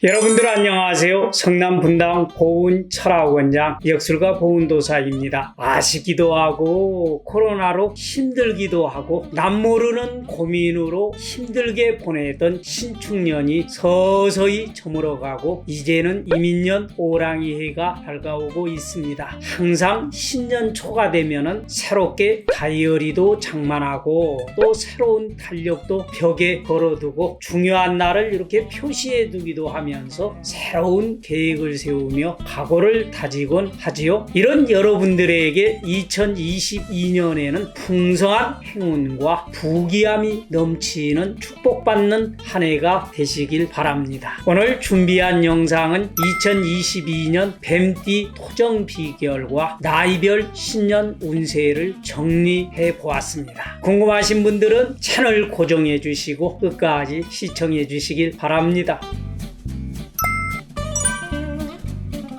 여러분들 안녕하세요. 성남 분당 보훈철학원장 역술가 보훈도사입니다. 아쉽기도 하고 코로나로 힘들기도 하고 남모르는 고민으로 힘들게 보내던 신축년이 서서히 저물어가고 이제는 이민년 호랑이해가 밝아오고 있습니다. 항상 신년 초가 되면은 새롭게 다이어리도 장만하고 또 새로운 달력도 벽에 걸어두고 중요한 날을 이렇게 표시해 두기도 하면서 새로운 계획을 세우며 각오를 다지곤 하지요. 이런 여러분들에게 2022년에는 풍성한 행운과 부귀함이 넘치는 축복받는 한 해가 되시길 바랍니다. 오늘 준비한 영상은 2022년 뱀띠 토정 비결과 나이별 신년 운세를 정리해 보았습니다. 궁금하신 분들은 채널 고정해 주시고 끝까지 시청해 주시길 바랍니다.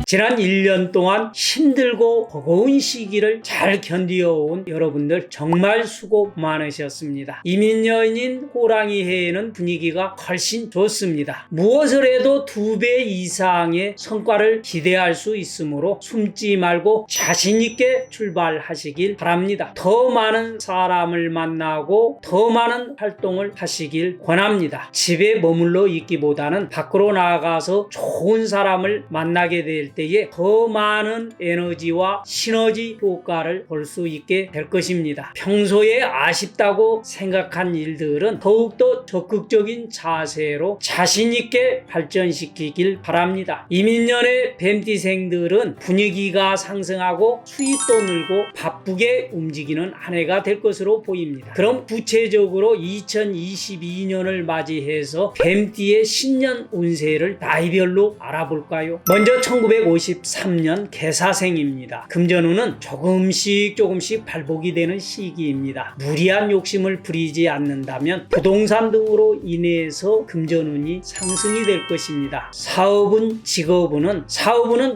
지난 1년 동안 힘들고 버거운 시기를 잘 견디어온 여러분들 정말 수고 많으셨습니다. 이민년인 호랑이해에는 분위기가 훨씬 좋습니다. 무엇을 해도 2배 이상의 성과를 기대할 수 있으므로 숨지 말고 자신있게 출발하시길 바랍니다. 더 많은 사람을 만나고 더 많은 활동을 하시길 권합니다. 집에 머물러 있기보다는 밖으로 나가서 좋은 사람을 만나게 될 때에 더 많은 에너지와 시너지 효과를 볼 수 있게 될 것입니다. 평소에 아쉽다고 생각한 일들은 더욱더 적극적인 자세로 자신있게 발전시키길 바랍니다. 이민년의 뱀띠생들은 분위기가 상승하고 수입도 늘고 바쁘게 움직이는 한 해가 될 것으로 보입니다. 그럼 구체적으로 2022년을 맞이해서 뱀띠의 신년 운세를 나이별로 알아볼까요? 먼저 1953년 개사생입니다. 금전운은 조금씩 발복이 되는 시기입니다. 무리한 욕심을 부리지 않는다면 부동산 등으로 인해서 금전운이 상승이 될 것입니다. 사업은 직업운은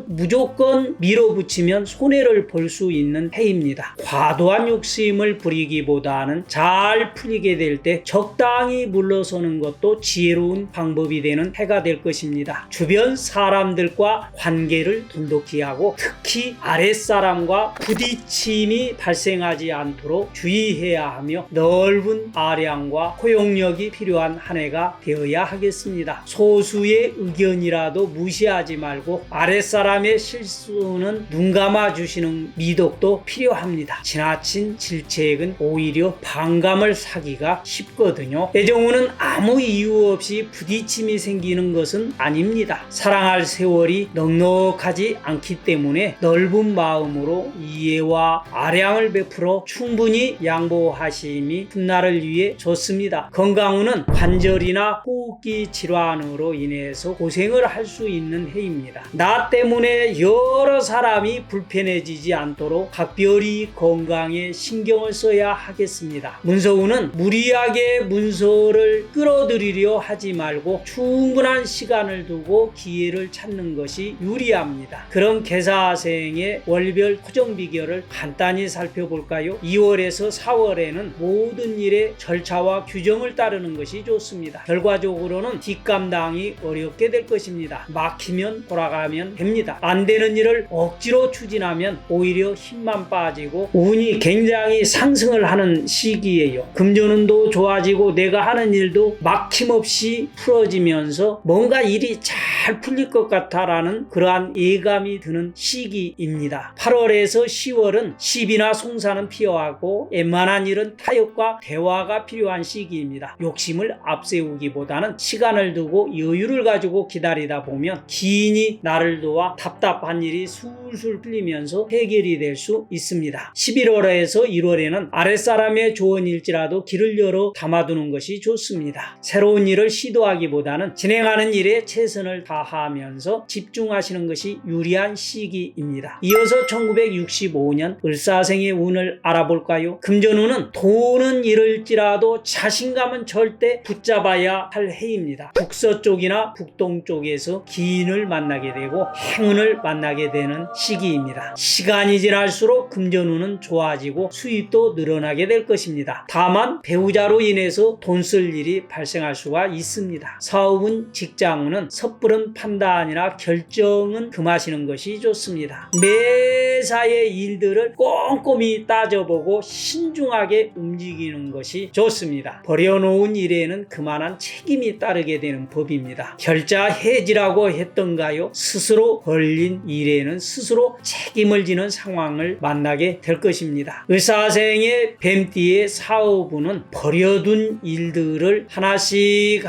무조건 밀어붙이면 손해를 볼 수 있는 해입니다. 과도한 욕심을 부리기보다는 잘 풀리게 될 때 적당히 물러서는 것도 지혜로운 방법이 되는 해가 될 것입니다. 주변 사람들과 관계를 돈독히 하고 특히 아랫사람과 부딪힘이 발생하지 않도록 주의해야 하며 넓은 아량과 포용력이 필요한 한 해가 되어야 하겠습니다. 소수의 의견이라도 무시하지 말고 아랫사람의 실수는 눈 감아주시는 미덕도 필요합니다. 지나친 질책은 오히려 반감을 사기가 쉽거든요. 애정운은 아무 이유 없이 부딪힘이 생기는 것은 아닙니다. 사랑할 세월이 넉넉하지 않기 때문에 넓은 마음으로 이해와 아량을 베풀어 충분히 양보하심이 훗날을 위해 좋습니다. 건강운은 관절이나 호흡기 질환으로 인해서 고생을 할 수 있는 해입니다. 나 때문에 여러 사람이 불편해지지 않도록 각별히 건강에 신경을 써야 하겠습니다. 문서운은 무리하게 문서를 끌어들이려 하지 말고 충분한 시간을 두고 기회를 찾는 것이 유리합니다. 그럼 개사생의 월별 토정 비결을 간단히 살펴볼까요? 2월에서 4월에는 모든 일에 절차와 규정을 따르는 것이 좋습니다. 결과적으로는 뒷감당이 어렵게 될 것입니다. 막히면 돌아가면 됩니다. 안 되는 일을 억지로 추진하면 오히려 힘만 빠지고 운이 굉장히 상승을 하는 시기예요. 금전운도 좋아지고 내가 하는 일도 막힘없이 풀어지면서 뭔가 일이 잘 풀릴 것 같아라는 그러한 예감이 드는 시기입니다. 8월에서 10월은 시비나 송사는 피하고 웬만한 일은 타협과 대화가 필요한 시기입니다. 욕심을 앞세우기보다는 시간을 두고 여유를 가지고 기다리다 보면 기인이 나를 도와 답답한 일이 술술 풀리면서 해결이 될 수 있습니다. 11월에서 1월에는 아랫사람의 조언일지라도 길을 열어 담아두는 것이 좋습니다. 새로운 일을 시도하기보다는 진행하는 일에 최선을 다하면서 집중하시는 것이 것이 유리한 시기입니다. 이어서 1965년 을사생의 운을 알아볼까요? 금전운은 돈은 잃을지라도 자신감은 절대 붙잡아야 할 해입니다. 북서쪽이나 북동쪽에서 기인을 만나게 되고 행운을 만나게 되는 시기입니다. 시간이 지날수록 금전운은 좋아지고 수입도 늘어나게 될 것입니다. 다만 배우자로 인해서 돈 쓸 일이 발생할 수가 있습니다. 사업은, 직장운은 섣부른 판단이나 결정은 금하시는 것이 좋습니다. 매사의 일들을 꼼꼼히 따져보고 신중하게 움직이는 것이 좋습니다. 버려놓은 일에는 그만한 책임이 따르게 되는 법입니다. 결자해지라고 했던가요? 스스로 벌린 일에는 스스로 책임을 지는 상황을 만나게 될 것입니다. 의사생의 뱀띠의 사업운은 버려둔 일들을 하나씩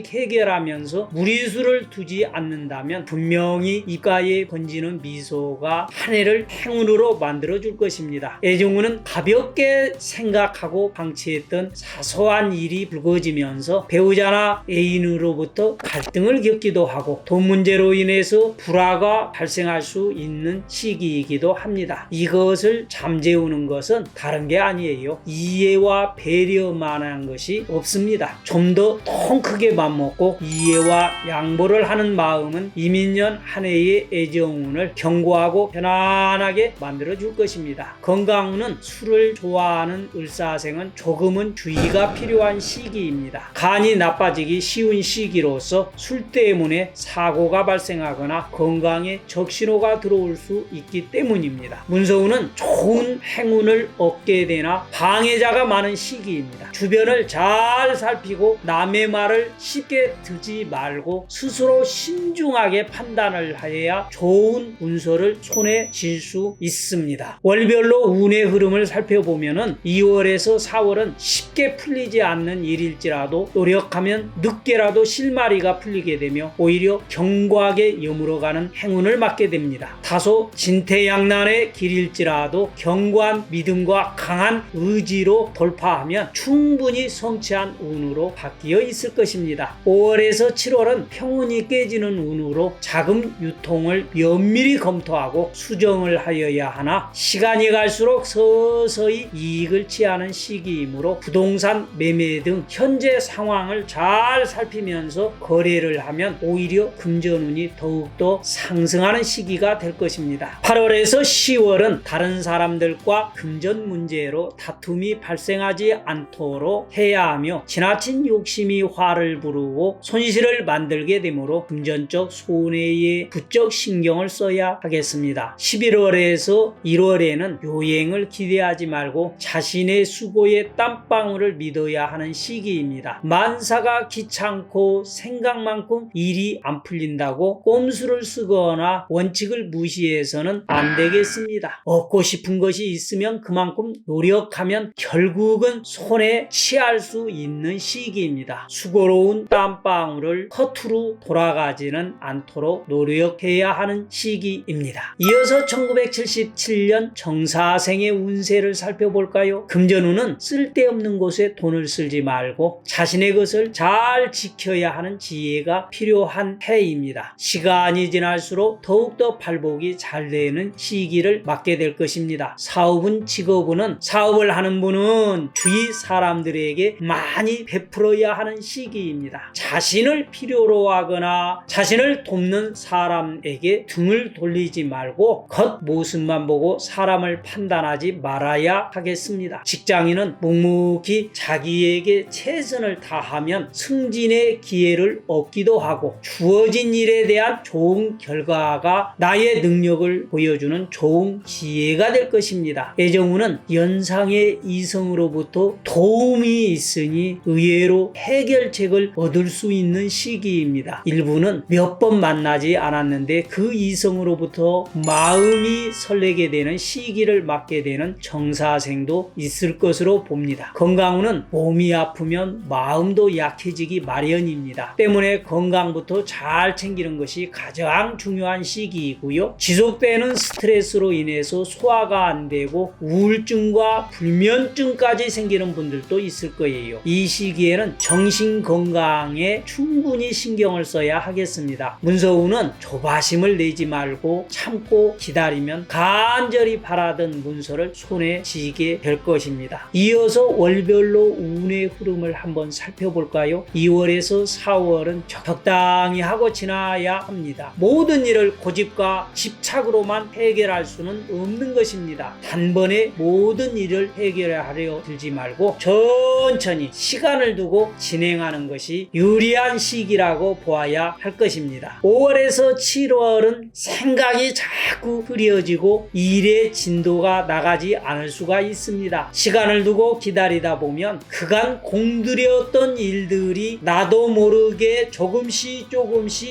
해결하면서 무리수를 두지 않는다면 분명히 입가에 번지는 미소가 한 해를 행운으로 만들어줄 것입니다. 애정운은 가볍게 생각하고 방치했던 사소한 일이 불거지면서 배우자나 애인으로부터 갈등을 겪기도 하고 돈 문제로 인해서 불화가 발생할 수 있는 시기이기도 합니다. 이것을 잠재우는 것은 다른 게 아니에요. 이해와 배려만한 것이 없습니다. 좀 더 통 크게 맘먹고 이해와 양보를 하는 마음은 이민년 한 해의 애정운을 견고하고 편안하게 만들어줄 것입니다. 건강운은 술을 좋아하는 을사생은 조금은 주의가 필요한 시기입니다. 간이 나빠지기 쉬운 시기로서 술 때문에 사고가 발생하거나 건강에 적신호가 들어올 수 있기 때문입니다. 문서운은 좋은 행운을 얻게 되나 방해자가 많은 시기입니다. 주변을 잘 살피고 남의 말을 쉽게 듣지 말고 스스로 신중하게 판단을 해야 좋은 운서를 손에 쥘 수 있습니다. 월별로 운의 흐름을 살펴보면은 2월에서 4월은 쉽게 풀리지 않는 일일지라도 노력하면 늦게라도 실마리가 풀리게 되며 오히려 견고하게 여물어가는 행운을 맞게 됩니다. 다소 진퇴양난의 길일지라도 견고한 믿음과 강한 의지로 돌파하면 충분히 성취한 운으로 바뀌어 있을 것입니다. 5월에서 7월은 평온이 깨지는 운으로 자금 유통을 면밀히 검토하고 수정을 하여야 하나 시간이 갈수록 서서히 이익을 취하는 시기이므로 부동산 매매 등 현재 상황을 잘 살피면서 거래를 하면 오히려 금전운이 더욱더 상승하는 시기가 될 것입니다. 8월에서 10월은 다른 사람들과 금전 문제로 다툼이 발생하지 않도록 해야 하며 지나친 욕심이 화를 부르고 손실을 만들게 되므로 금전적 손해에 부쩍 신경을 써야 하겠습니다. 11월에서 1월에는 요행을 기대하지 말고 자신의 수고의 땀방울을 믿어야 하는 시기입니다. 만사가 귀찮고 생각만큼 일이 안 풀린다고 꼼수를 쓰거나 원칙을 무시해서는 안 되겠습니다. 얻고 싶은 것이 있으면 그만큼 노력하면 결국은 손에 취할 수 있는 시기입니다. 수고로운 땀방울을 허투루 돌아가지는 않도록 노력해야 하는 시기입니다. 이어서 1977년 정사생의 운세를 살펴볼까요? 금전운은 쓸데없는 곳에 돈을 쓸지 말고 자신의 것을 잘 지켜야 하는 지혜가 필요한 해입니다. 시간이 지날수록 더욱더 발복이 잘 되는 시기를 맞게 될 것입니다. 사업은, 직업운은 사업을 하는 분은 주위 사람들에게 많이 베풀어야 하는 시기입니다. 자신을 필요로 하거나 자신을 돕는 사람에게 등을 돌리지 말고 겉모습만 보고 사람을 판단하지 말아야 하겠습니다. 직장인은 묵묵히 자기에게 최선을 다하면 승진의 기회를 얻기도 하고 주어진 일에 대한 좋은 결과가 나의 능력을 보여주는 좋은 기회가 될 것입니다. 애정운은 연상의 이성으로부터 도움이 있으니 의외로 해결책을 얻을 수 있는 시기입니다. 일부는 몇 번 만나지 않았는데 그 이성으로부터 마음이 마음이 설레게 되는 시기를 맞게 되는 정사생도 있을 것으로 봅니다. 건강운은 몸이 아프면 마음도 약해지기 마련입니다. 때문에 건강부터 잘 챙기는 것이 가장 중요한 시기이고요. 지속되는 스트레스로 인해서 소화가 안 되고 우울증과 불면증까지 생기는 분들도 있을 거예요. 이 시기에는 정신 건강에 충분히 신경을 써야 하겠습니다. 문서운은 조바심을 내지 말고 참고 기다리면 간절히 바라던 문서를 손에 쥐게 될 것입니다. 이어서 월별로 운의 흐름을 한번 살펴볼까요? 2월에서 4월은 적당히 하고 지나야 합니다. 모든 일을 고집과 집착으로만 해결할 수는 없는 것입니다. 단번에 모든 일을 해결하려 들지 말고 천천히 시간을 두고 진행하는 것이 유리한 시기라고 보아야 할 것입니다. 5월에서 7월은 생각이 자꾸 흐려지고 일의 진도가 나가지 않을 수가 있습니다. 시간을 두고 기다리다 보면 그간 공들였던 일들이 나도 모르게 조금씩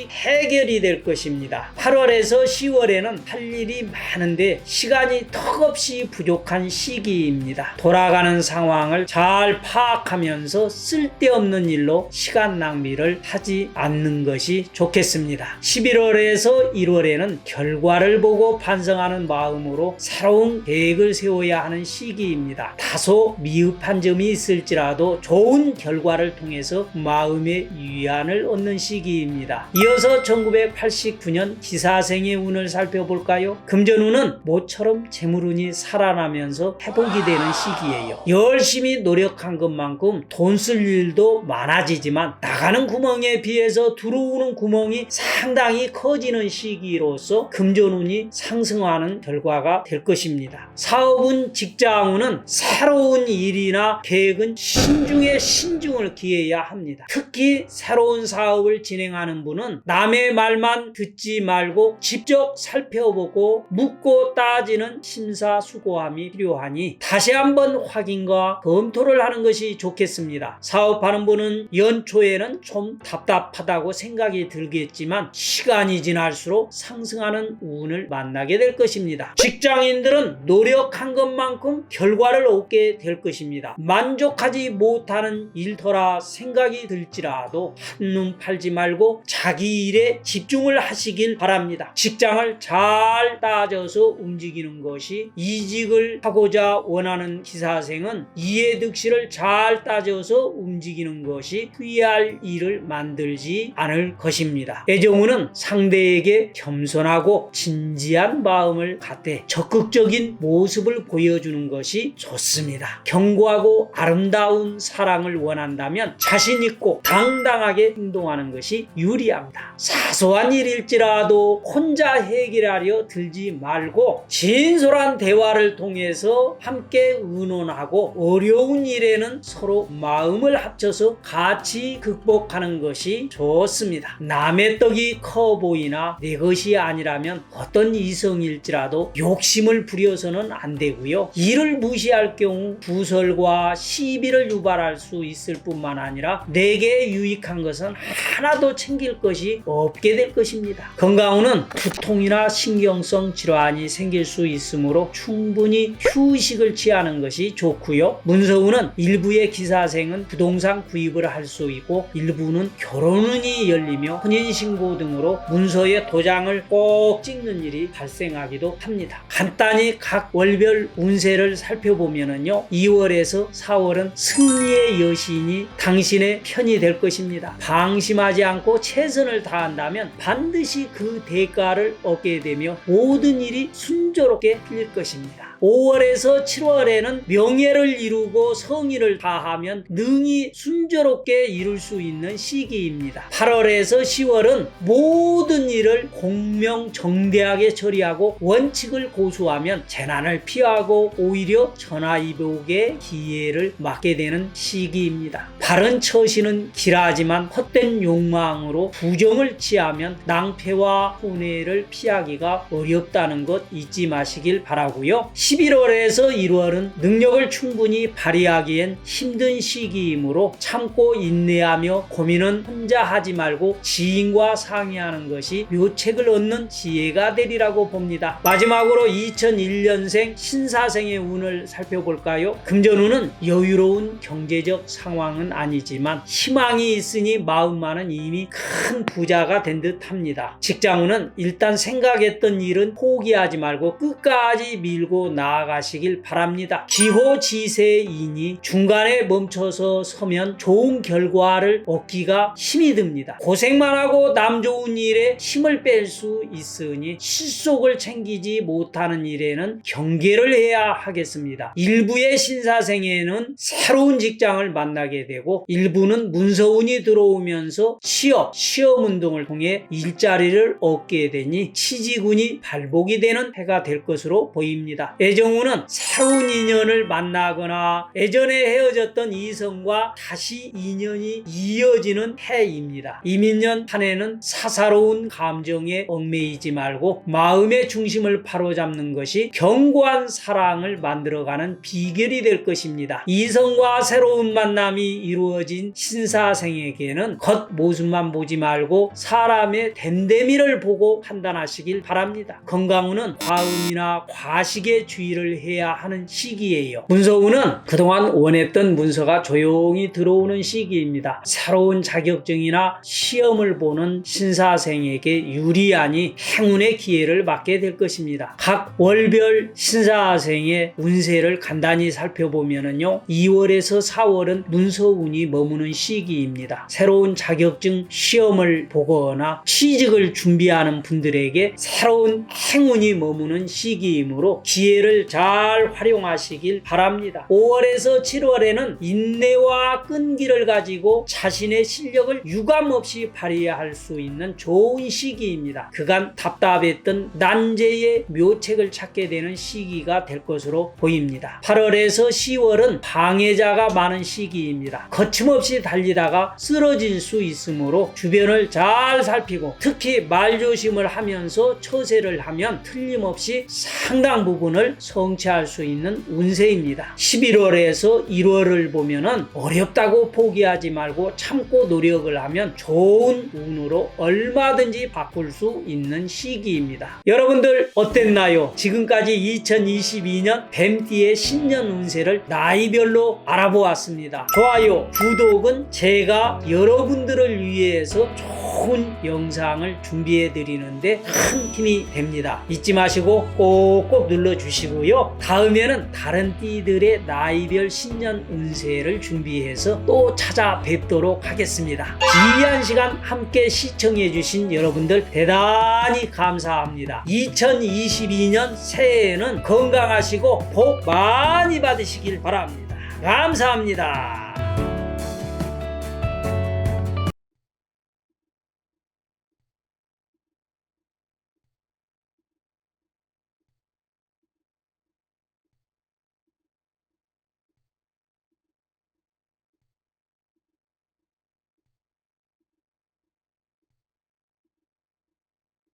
해결이 될 것입니다. 8월에서 10월에는 할 일이 많은데 시간이 턱없이 부족한 시기입니다. 돌아가는 상황을 잘 파악하면서 쓸데없는 일로 시간 낭비를 하지 않는 것이 좋겠습니다. 11월에서 1월에는 결과를 보고 반성하는 마음으로 새로운 계획을 세워야 하는 시기입니다. 다소 미흡한 점이 있을지라도 좋은 결과를 통해서 마음의 위안을 얻는 시기입니다. 이어서 1989년 기사생의 운을 살펴볼까요? 금전운은 모처럼 재물운이 살아나면서 회복이 되는 시기예요. 열심히 노력한 것만큼 돈 쓸 일도 많아지지만 나가는 구멍에 비해서 들어오는 구멍이 상당히 커지는 시기로서 금전운이 상승하는 결과가 될 것입니다. 사업운, 직장운은 새로운 일이나 계획은 신중에 신중을 기해야 합니다. 특히 새로운 사업을 진행하는 분은 남의 말만 듣지 말고 직접 살펴보고 묻고 따지는 심사숙고함이 필요하니 다시 한번 확인과 검토를 하는 것이 좋겠습니다. 사업하는 분은 연초에는 좀 답답하다고 생각이 들겠지만 시간이 지날수록 상승하는 운을 만나게 될 것입니다. 직장인들은 노력한 것만큼 결과를 얻게 될 것입니다. 만족하지 못하는 일터라 생각이 들지라도 한눈 팔지 말고 자기 일에 집중을 하시길 바랍니다. 직장을 잘 따져서 움직이는 것이 이직을 하고자 원하는 기사생은 이해득실을 잘 따져서 움직이는 것이 후회할 일을 만들지 않을 것입니다. 애정운은 상대에게 겸손하고 진지한 마음을 갖되 적극적인 모습을 보여주는 것이 좋습니다. 견고하고 아름다운 사랑을 원한다면 자신있고 당당하게 행동하는 것이 유리합니다. 사소한 일일지라도 혼자 해결하려 들지 말고 진솔한 대화를 통해서 함께 의논하고 어려운 일에는 서로 마음을 합쳐서 같이 극복하는 것이 좋습니다. 남의 떡이 커 보이나 내 것이 아니라면 어떤 이성일지라도 욕심을 부려서는 안 되고요. 이를 무시할 경우 부설과 시비를 유발할 수 있을 뿐만 아니라 내게 유익한 것은 하나도 챙길 것이 없게 될 것입니다. 건강운은 두통이나 신경성 질환이 생길 수 있으므로 충분히 휴식을 취하는 것이 좋고요. 문서운은 일부의 기사생은 부동산 구입을 할 수 있고 일부는 결혼운이 열리며 혼인신고 등으로 문서에 도장을 꼭 찍는 일이 발생하기도 합니다. 간단히 각 월별 운세를 살펴보면요, 2월에서 4월은 승리의 여신이 당신의 편이 될 것입니다. 방심하지 않고 최선을 다한다면 반드시 그 대가를 얻게 되며 모든 일이 순조롭게 풀릴 것입니다. 5월에서 7월에는 명예를 이루고 성의를 다하면 능히 순조롭게 이룰 수 있는 시기입니다. 8월에서 10월은 모든 일을 공명정대하게 처리하고 원칙을 고수하면 재난을 피하고 오히려 전화위복의 기회를 맞게 되는 시기입니다. 바른 처신은 길하지만 헛된 욕망으로 부정을 취하면 낭패와 손해를 피하기가 어렵다는 것 잊지 마시길 바라고요. 11월에서 1월은 능력을 충분히 발휘하기엔 힘든 시기이므로 참고 인내하며 고민은 혼자 하지 말고 지인과 상의하는 것이 묘책을 얻는 지혜가 되리라고 봅니다. 마지막으로 2001년생 신사생의 운을 살펴볼까요? 금전운은 여유로운 경제적 상황은 아니지만 희망이 있으니 마음만은 이미 큰 부자가 된 듯합니다. 직장운은 일단 생각했던 일은 포기하지 말고 끝까지 밀고 나아가시길 바랍니다. 기호지세이니 중간에 멈춰서 서면 좋은 결과를 얻기가 힘이 듭니다. 고생만 하고 남 좋은 일에 힘을 뺄 수 있으니 실속을 챙기지 못하는 일에는 경계를 해야 하겠습니다. 일부의 신사생에는 새로운 직장을 만나게 되고 일부는 문서운이 들어오면서 시험 운동을 통해 일자리를 얻게 되니 취직운이 발복이 되는 해가 될 것으로 보입니다. 애정운은 새로운 인연을 만나거나 예전에 헤어졌던 이성과 다시 인연이 이어지는 해입니다. 이민년 한 해는 사사로운 감정에 얽매이지 말고 마음의 중심을 바로잡는 것이 견고한 사랑을 만들어가는 비결이 될 것입니다. 이성과 새로운 만남이 이루어진 신사생에게는 겉모습만 보지 말고 사람의 됨됨이를 보고 판단하시길 바랍니다. 건강운은 과음이나 과식에 주의를 해야 하는 시기예요. 문서운은 그동안 원했던 문서가 조용히 들어오는 시기입니다. 새로운 자격증이나 시험을 보는 신사생에게 유리하니 행운의 기회를 맞게 될 것입니다. 각 월별 신사생의 운세를 간단히 살펴보면요, 2월에서 4월은 문서운이 머무는 시기입니다. 새로운 자격증 시험을 보거나 취직을 준비하는 분들에게 새로운 행운이 머무는 시기이므로 기회를 잘 활용하시길 바랍니다. 5월에서 7월에는 인내와 끈기를 가지고 자신의 실력을 유감없이 발휘할 수 있는 좋은 시기입니다. 그간 답답했던 난제의 묘책을 찾게 되는 시기가 될 것으로 보입니다. 8월에서 10월은 방해자가 많은 시기입니다. 거침없이 달리다가 쓰러질 수 있으므로 주변을 잘 살피고 특히 말조심을 하면서 처세를 하면 틀림없이 상당 부분을 성취할 수 있는 운세입니다. 11월에서 1월을 보면은 어렵다고 포기하지 말고 참고 노력을 하면 좋은 운으로 얼마든지 바꿀 수 있는 시기입니다. 여러분들 어땠나요? 지금까지 2022년 뱀띠의 신년 운세를 나이별로 알아보았습니다. 좋아요, 구독은 제가 여러분들을 위해서 좋은 영상을 준비해 드리는데 큰 힘이 됩니다. 잊지 마시고 꼭꼭 눌러주시고요. 다음에는 다른 띠들의 나이별 신년 운세를 준비해서 또 찾아뵙도록 하겠습니다. 귀한 시간 함께 시청해 주신 여러분들 대단히 감사합니다. 2022년 새해에는 건강하시고 복 많이 받으시길 바랍니다. 감사합니다.